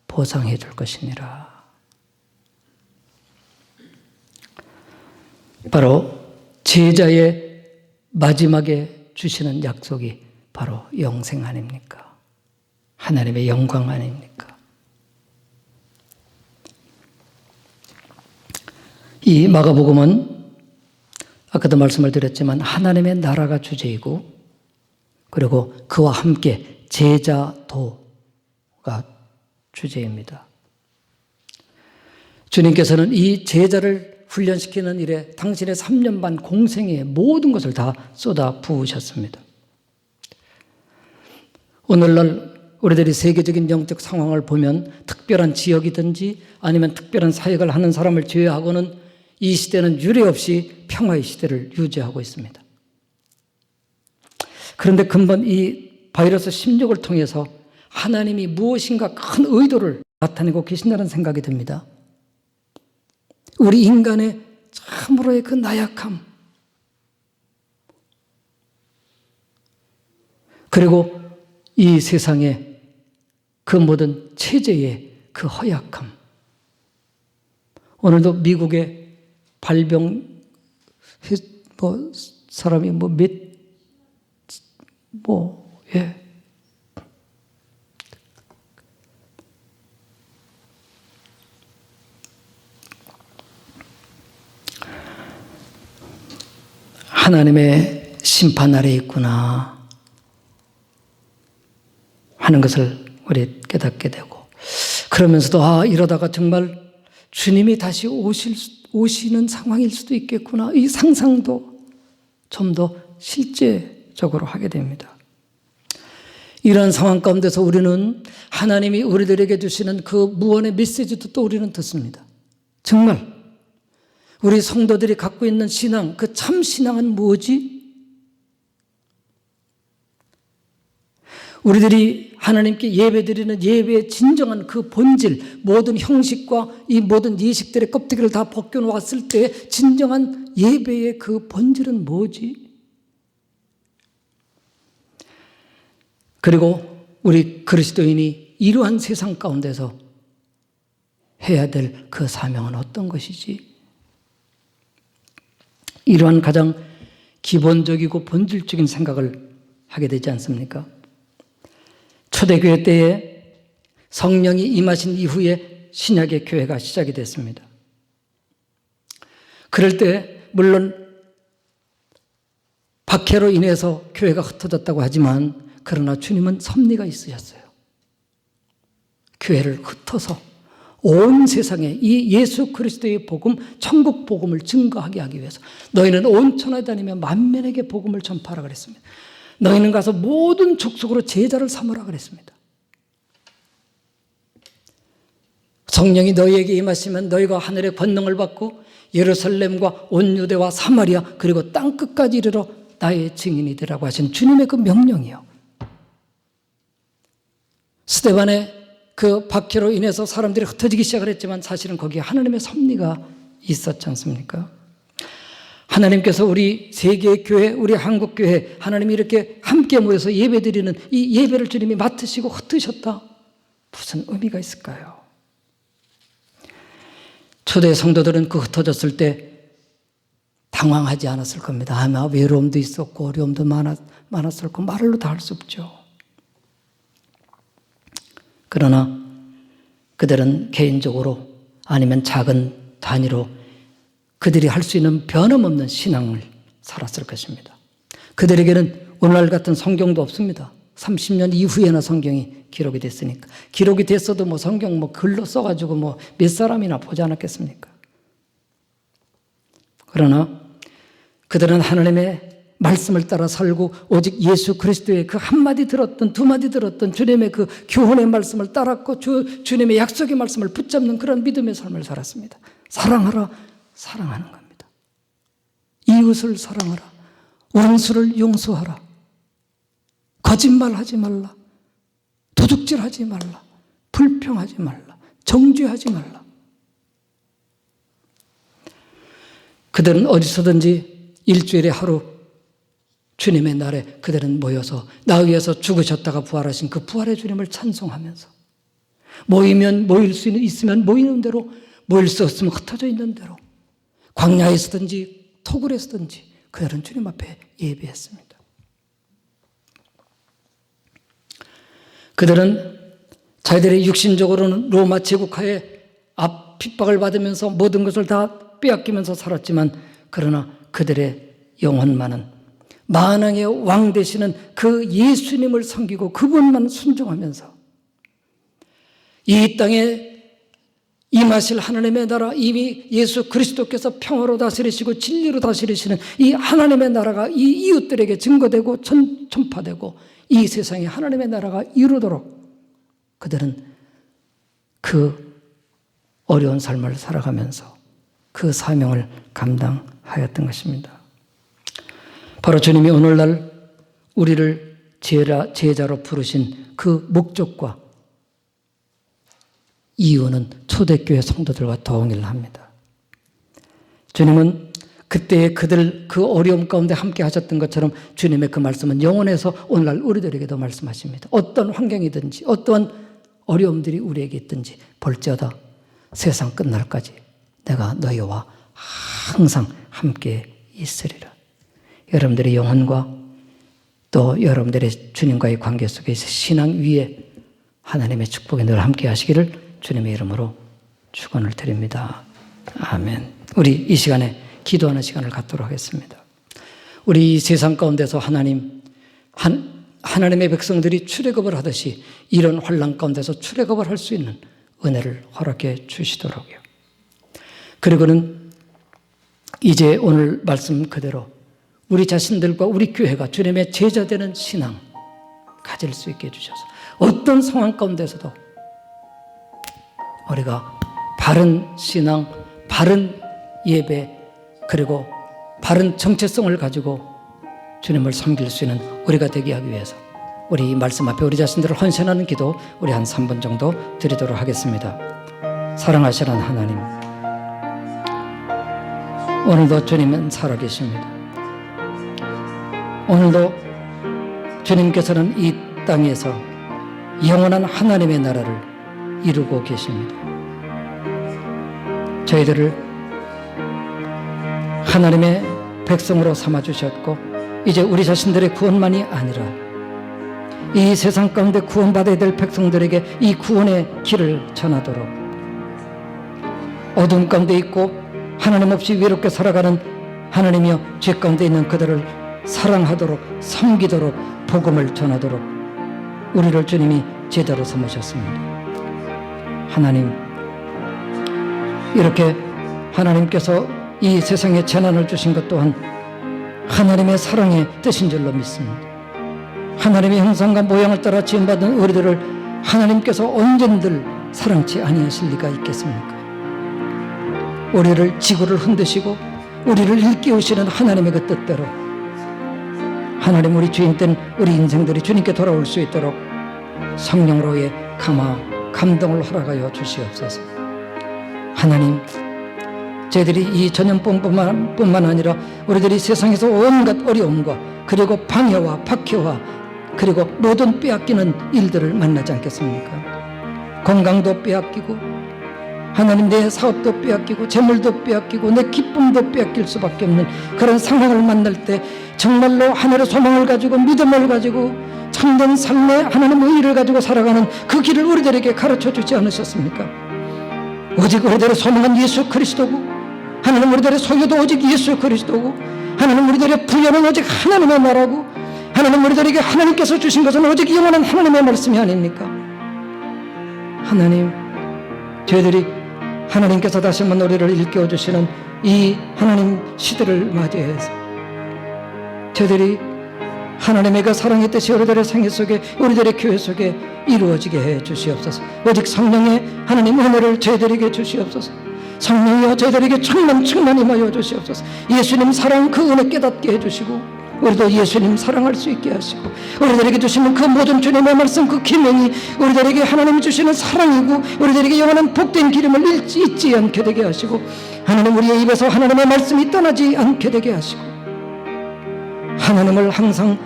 [SPEAKER 1] 보상해 줄 것이니라. 바로 제자의 마지막에 주시는 약속이 바로 영생 아닙니까? 하나님의 영광 아닙니까? 이 마가복음은 아까도 말씀을 드렸지만 하나님의 나라가 주제이고, 그리고 그와 함께 제자도가 주제입니다. 주님께서는 이 제자를 훈련시키는 일에 당신의 3년 반 공생의 모든 것을 다 쏟아 부으셨습니다. 오늘날 우리들이 세계적인 영적 상황을 보면 특별한 지역이든지 아니면 특별한 사역을 하는 사람을 제외하고는 이 시대는 유례없이 평화의 시대를 유지하고 있습니다. 그런데 근본 이 바이러스 심력을 통해서 하나님이 무엇인가 큰 의도를 나타내고 계신다는 생각이 듭니다. 우리 인간의 참으로의 그 나약함, 그리고 이 세상의 그 모든 체제의 그 허약함. 오늘도 미국의 발병 사람이 하나님의 심판 아래에 있구나 하는 것을 우리 깨닫게 되고, 그러면서도 이러다가 정말 주님이 다시 오시는 상황일 수도 있겠구나, 이 상상도 좀 더 실제적으로 하게 됩니다. 이런 상황 가운데서 우리는 하나님이 우리들에게 주시는 그 무언의 메시지도 또 우리는 듣습니다. 정말 우리 성도들이 갖고 있는 신앙, 그 참 신앙은 뭐지? 우리들이 하나님께 예배드리는 예배의 진정한 그 본질, 모든 형식과 이 모든 예식들의 껍데기를 다 벗겨놓았을 때 진정한 예배의 그 본질은 뭐지? 그리고 우리 그리스도인이 이러한 세상 가운데서 해야 될 그 사명은 어떤 것이지? 이러한 가장 기본적이고 본질적인 생각을 하게 되지 않습니까? 초대교회 때에 성령이 임하신 이후에 신약의 교회가 시작이 됐습니다. 그럴 때 물론 박해로 인해서 교회가 흩어졌다고 하지만, 그러나 주님은 섭리가 있으셨어요. 교회를 흩어서 온 세상에 이 예수 그리스도의 복음, 천국 복음을 증거하게 하기 위해서 너희는 온 천하에 다니며 만민에게 복음을 전파하라 그랬습니다. 너희는 가서 모든 족속으로 제자를 삼으라 그랬습니다. 성령이 너희에게 임하시면 너희가 하늘의 권능을 받고 예루살렘과 온 유대와 사마리아 그리고 땅끝까지 이르러 나의 증인이 되라고 하신 주님의 그 명령이요. 스데반의 그 박해로 인해서 사람들이 흩어지기 시작을 했지만 사실은 거기에 하나님의 섭리가 있었지 않습니까? 하나님께서 우리 세계의 교회, 우리 한국 교회, 하나님이 이렇게 함께 모여서 예배드리는 이 예배를 주님이 맡으시고 흩으셨다. 무슨 의미가 있을까요? 초대 성도들은 그 흩어졌을 때 당황하지 않았을 겁니다. 아마 외로움도 있었고 어려움도 많았을 거 말로 다 할 수 없죠. 그러나 그들은 개인적으로 아니면 작은 단위로 그들이 할 수 있는 변함없는 신앙을 살았을 것입니다. 그들에게는 오늘날 같은 성경도 없습니다. 30년 이후에나 성경이 기록이 됐으니까. 기록이 됐어도 뭐 성경 뭐 글로 써가지고 뭐 몇 사람이나 보지 않았겠습니까? 그러나 그들은 하나님의 말씀을 따라 살고 오직 예수 그리스도의 그 한마디 들었던 두마디 들었던 주님의 그 교훈의 말씀을 따랐고 주님의 약속의 말씀을 붙잡는 그런 믿음의 삶을 살았습니다. 사랑하라, 사랑하는 겁니다. 이웃을 사랑하라, 원수를 용서하라, 거짓말하지 말라, 도둑질하지 말라, 불평하지 말라, 정죄하지 말라. 그들은 어디서든지 일주일에 하루 주님의 날에 그들은 모여서 나 위해서 죽으셨다가 부활하신 그 부활의 주님을 찬송하면서 모이면 모일 수 있으면 모이는 대로, 모일 수 없으면 흩어져 있는 대로, 광야에서든지 토굴에서든지 그들은 주님 앞에 예배했습니다. 그들은 자기들의 육신적으로는 로마 제국하에 핍박을 받으면서 모든 것을 다 빼앗기면서 살았지만 그러나 그들의 영혼만은 만왕의 왕 되시는 그 예수님을 섬기고 그분만 순종하면서 이 땅에 임하실 하나님의 나라, 이미 예수 그리스도께서 평화로 다스리시고 진리로 다스리시는 이 하나님의 나라가 이 이웃들에게 증거되고 전파되고 이 세상에 하나님의 나라가 이루도록 그들은 그 어려운 삶을 살아가면서 그 사명을 감당하였던 것입니다. 바로 주님이 오늘날 우리를 제자로 부르신 그 목적과 이유는 초대교회 성도들과 동일합니다. 주님은 그때의 그들 그 어려움 가운데 함께 하셨던 것처럼 주님의 그 말씀은 영원해서 오늘날 우리들에게도 말씀하십니다. 어떤 환경이든지 어떠한 어려움들이 우리에게 있든지 볼지어다 세상 끝날까지 내가 너희와 항상 함께 있으리라. 여러분들의 영혼과 또 여러분들의 주님과의 관계 속에서 신앙 위에 하나님의 축복이 늘 함께 하시기를 주님의 이름으로 축원을 드립니다. 아멘. 우리 이 시간에 기도하는 시간을 갖도록 하겠습니다. 우리 이 세상 가운데서 하나님의 백성들이 출애굽을 하듯이 이런 환난 가운데서 출애굽을 할 수 있는 은혜를 허락해 주시도록요. 그리고는 이제 오늘 말씀 그대로 우리 자신들과 우리 교회가 주님의 제자되는 신앙 가질 수 있게 해주셔서 어떤 상황 가운데서도 우리가 바른 신앙, 바른 예배, 그리고 바른 정체성을 가지고 주님을 섬길 수 있는 우리가 되게 하기 위해서 우리 말씀 앞에 우리 자신들을 헌신하는 기도 우리 한 3분 정도 드리도록 하겠습니다. 사랑하시는 하나님, 오늘도 주님은 살아계십니다. 오늘도 주님께서는 이 땅에서 영원한 하나님의 나라를 이루고 계십니다. 저희들을 하나님의 백성으로 삼아주셨고 이제 우리 자신들의 구원만이 아니라 이 세상 가운데 구원받아야 될 백성들에게 이 구원의 길을 전하도록 어둠 가운데 있고 하나님 없이 외롭게 살아가는 하나님이여 죄 가운데 있는 그들을 사랑하도록 섬기도록 복음을 전하도록 우리를 주님이 제자로 삼으셨습니다. 하나님, 이렇게 하나님께서 이 세상에 재난을 주신 것 또한 하나님의 사랑의 뜻인 줄로 믿습니다. 하나님의 형상과 모양을 따라 지음받은 우리들을 하나님께서 언젠들 사랑치 아니하실 리가 있겠습니까? 우리를 지구를 흔드시고 우리를 일깨우시는 하나님의 그 뜻대로 하나님, 우리 주인된 우리 인생들이 주님께 돌아올 수 있도록 성령으로의 감동을 허락하여 주시옵소서. 하나님, 저희들이 이 전염병뿐만 아니라 우리들이 세상에서 온갖 어려움과 그리고 방해와 박해와 그리고 모든 빼앗기는 일들을 만나지 않겠습니까? 건강도 빼앗기고 하나님, 내 사업도 빼앗기고 재물도 빼앗기고 내 기쁨도 빼앗길 수밖에 없는 그런 상황을 만날 때 정말로 하늘의 소망을 가지고 믿음을 가지고 참된 삶의 하나님 의의를 가지고 살아가는 그 길을 우리들에게 가르쳐 주지 않으셨습니까? 오직 우리들의 소망은 예수 그리스도고, 하나님 우리들의 소유도 오직 예수 그리스도고, 하나님 우리들의 부여는 오직 하나님의 나라고, 하나님 우리들에게 하나님께서 주신 것은 오직 영원한 하나님의 말씀이 아닙니까? 하나님, 저희들이 하나님께서 다시 한번 우리를 일깨워 주시는 이 하나님 시대를 맞이해서 저희들이 하나님의 그 사랑의 뜻이 우리들의 생애 속에, 우리들의 교회 속에 이루어지게 해 주시옵소서. 오직 성령의 하나님 은혜를 저희들에게 주시옵소서. 성령이여 저희들에게 충만히 임하여 주시옵소서. 예수님 사랑 그 은혜 깨닫게 해주시고, 우리도 예수님 사랑할 수 있게 하시고, 우리들에게 주시는 그 모든 주님의 말씀, 그 기명이 우리들에게 하나님이 주시는 사랑이고 우리들에게 영원한 복된 기름을 잊지 않게 되게 하시고, 하나님 우리의 입에서 하나님의 말씀이 떠나지 않게 되게 하시고, 하나님을 항상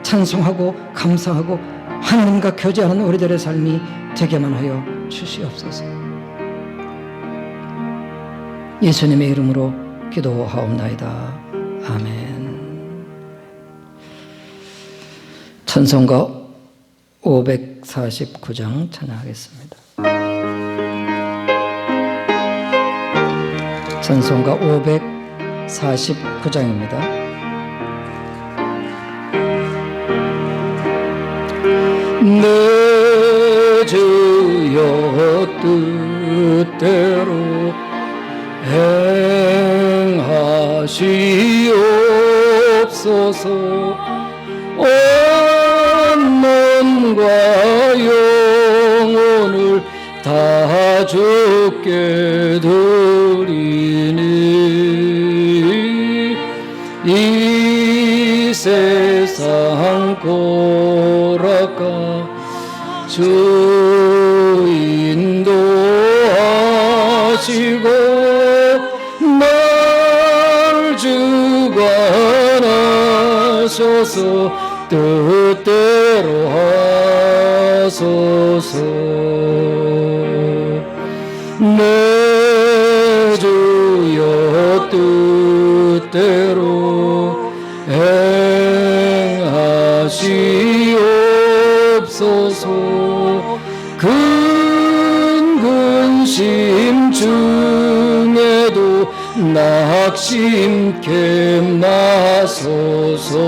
[SPEAKER 1] 찬송하고 감사하고 하나님과 교제하는 우리들의 삶이 되게만 하여 주시옵소서. 예수님의 이름으로 기도하옵나이다. 아멘. 찬송가 549장 찬양하겠습니다. 찬송가 549장입니다.
[SPEAKER 2] 내 주여 뜻대로 행하시옵소서. 온 몸과 영혼을 다 주께 드리니 이 세상 고락가 주 인도하시고 날 주관하셔서 뜻대로 하소서. 내 주여 뜻대로 행하시옵소서. 근심 중에도 낙심케 마소서.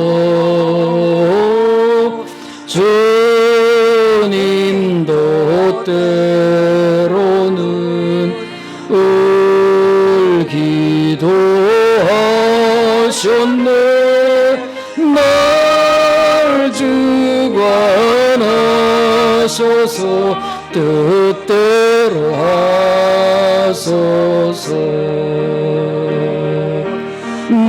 [SPEAKER 2] 주님도 때로는 울기도 하셨네. 날 주관하셔서 뜻대로 하소서.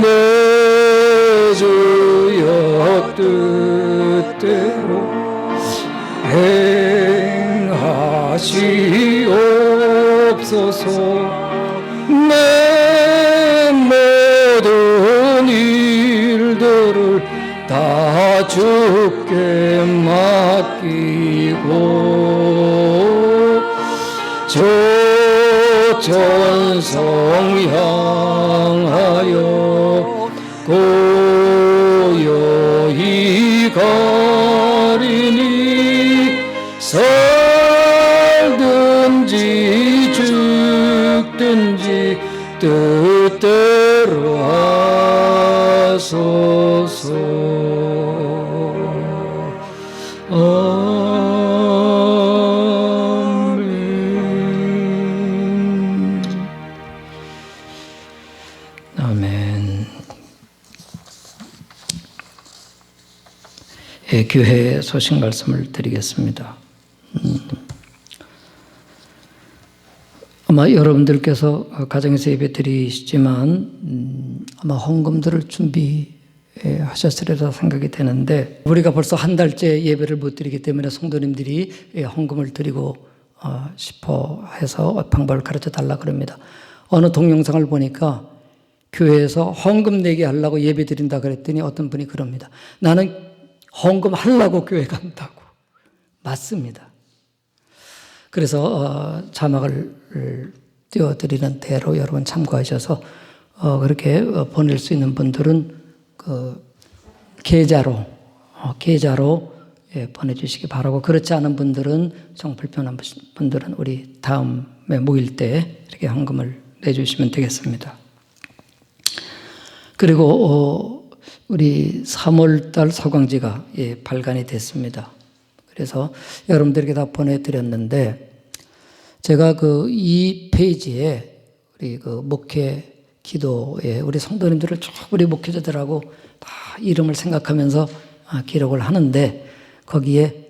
[SPEAKER 2] 내 주여 뜻대로 행하시옵소서. 내 모든 일들을 다 주께 맡기고 조천성 향하여 고요히 가리니 살든지 죽든지 뜻대로 하소서. 아멘.
[SPEAKER 1] 아멘. 예, 교회 소식 말씀을 드리겠습니다. 아마 여러분들께서 가정에서 예배 드리시지만 아마 헌금들을 준비하셨으리라 생각이 되는데, 우리가 벌써 한 달째 예배를 못 드리기 때문에 성도님들이 헌금을 드리고 싶어 해서 방법을 가르쳐 달라 그럽니다. 어느 동영상을 보니까 교회에서 헌금 내게 하려고 예배 드린다 그랬더니 어떤 분이 그럽니다. 나는 헌금 하려고 교회 간다고. 맞습니다. 그래서 자막을 띄워드리는 대로 여러분 참고하셔서 그렇게 보낼 수 있는 분들은 그 계좌로 보내주시기 바라고, 그렇지 않은 분들은 정 불편한 분들은 우리 다음에 모일 때 이렇게 헌금을 내주시면 되겠습니다. 그리고 우리 3월달 서광지가 발간이 됐습니다. 그래서 여러분들에게 다 보내드렸는데, 제가 그 이 페이지에 우리 그 목회 기도에 우리 성도님들을 쭉 우리 목회자들하고 다 이름을 생각하면서 기록을 하는데, 거기에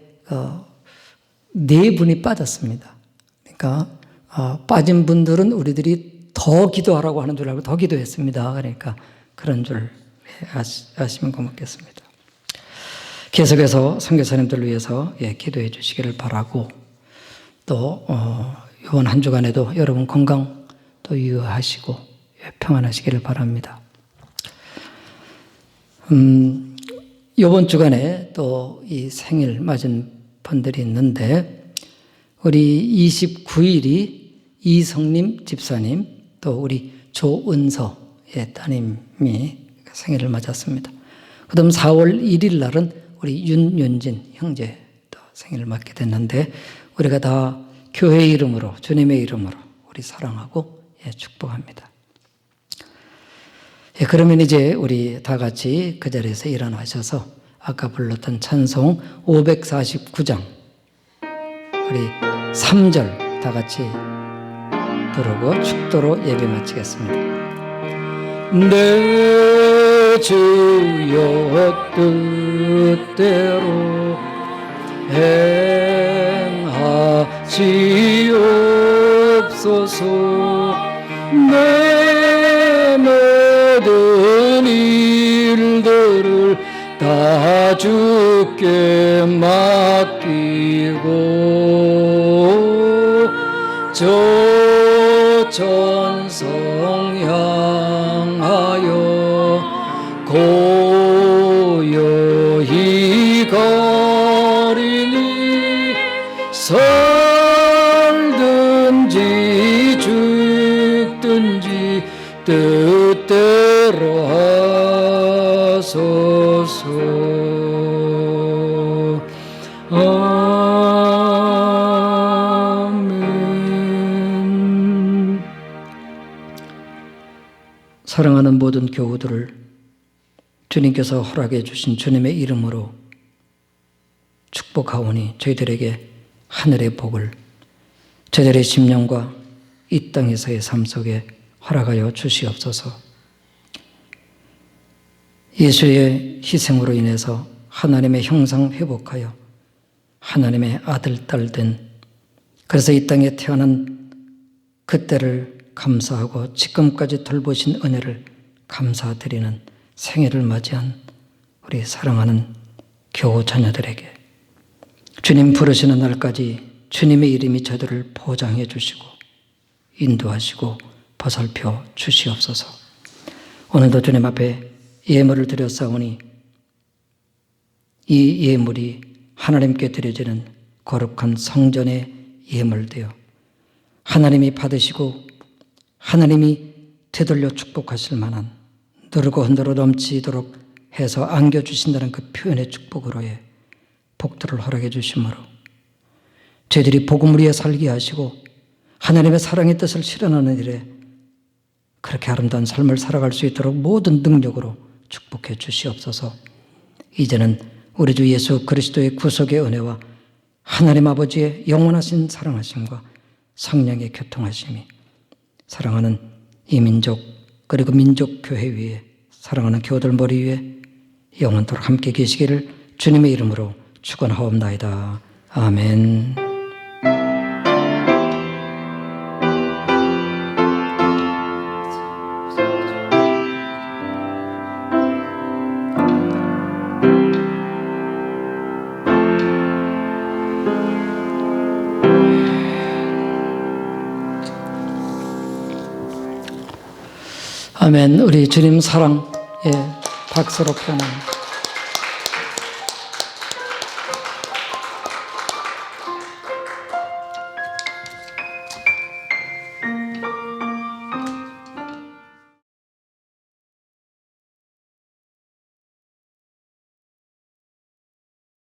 [SPEAKER 1] 4분이 빠졌습니다. 그러니까 빠진 분들은 우리들이 더 기도하라고 하는 줄 알고 더 기도했습니다. 그러니까 그런 줄 아시면 고맙겠습니다. 계속해서 선교사님들을 위해서 기도해 주시기를 바라고, 또 이번 한 주간에도 여러분 건강 또 유의하시고 평안하시기를 바랍니다. 이번 주간에 또 이 생일 맞은 분들이 있는데, 우리 29일이 이성림 집사님, 또 우리 조은서의 따님이 생일을 맞았습니다. 그 다음 4월 1일 날은 우리 윤윤진 형제 또 생일을 맞게 됐는데, 우리가 다 교회 이름으로, 주님의 이름으로 우리 사랑하고 축복합니다. 그러면 이제 우리 다 같이 그 자리에서 일어나셔서 아까 불렀던 찬송 549장 우리 3절 다 같이 부르고 축도로 예배 마치겠습니다.
[SPEAKER 2] 내 주여 뜻대로 행하시옵소서. 내 모든 일들을 다 주께 맡기고 저 천성 향하여 고요히 거리니 살든지 죽든지 뜻대로 하소서. 아멘.
[SPEAKER 1] 사랑하는 모든 교우들을 주님께서 허락해 주신 주님의 이름으로 축복하오니 저희들에게 하늘의 복을, 저희들의 심령과 이 땅에서의 삶 속에 허락하여 주시옵소서. 예수의 희생으로 인해서 하나님의 형상 회복하여 하나님의 아들, 딸 된, 그래서 이 땅에 태어난 그때를 감사하고 지금까지 돌보신 은혜를 감사드리는 생일을 맞이한 우리 사랑하는 교우 자녀들에게 주님 부르시는 날까지 주님의 이름이 저들을 보장해 주시고 인도하시고 보살펴 주시옵소서. 오늘도 주님 앞에 예물을 드렸사오니 이 예물이 하나님께 드려지는 거룩한 성전의 예물되어 하나님이 받으시고 하나님이 되돌려 축복하실 만한 누르고 흔들어 넘치도록 해서 안겨주신다는 그 표현의 축복으로의 복들을 허락해 주심으로 저희들이 복음을 위해 살게 하시고 하나님의 사랑의 뜻을 실현하는 일에 그렇게 아름다운 삶을 살아갈 수 있도록 모든 능력으로 축복해 주시옵소서. 이제는 우리 주 예수 그리스도의 구속의 은혜와 하나님 아버지의 영원하신 사랑하심과 성령의 교통하심이 사랑하는 이 민족 그리고 민족교회 위에 사랑하는 교우들 머리 위에 영원토록 함께 계시기를 주님의 이름으로 축원하옵나이다. 아멘. 아멘. 우리 주님 사랑의 박수로 표현합니다.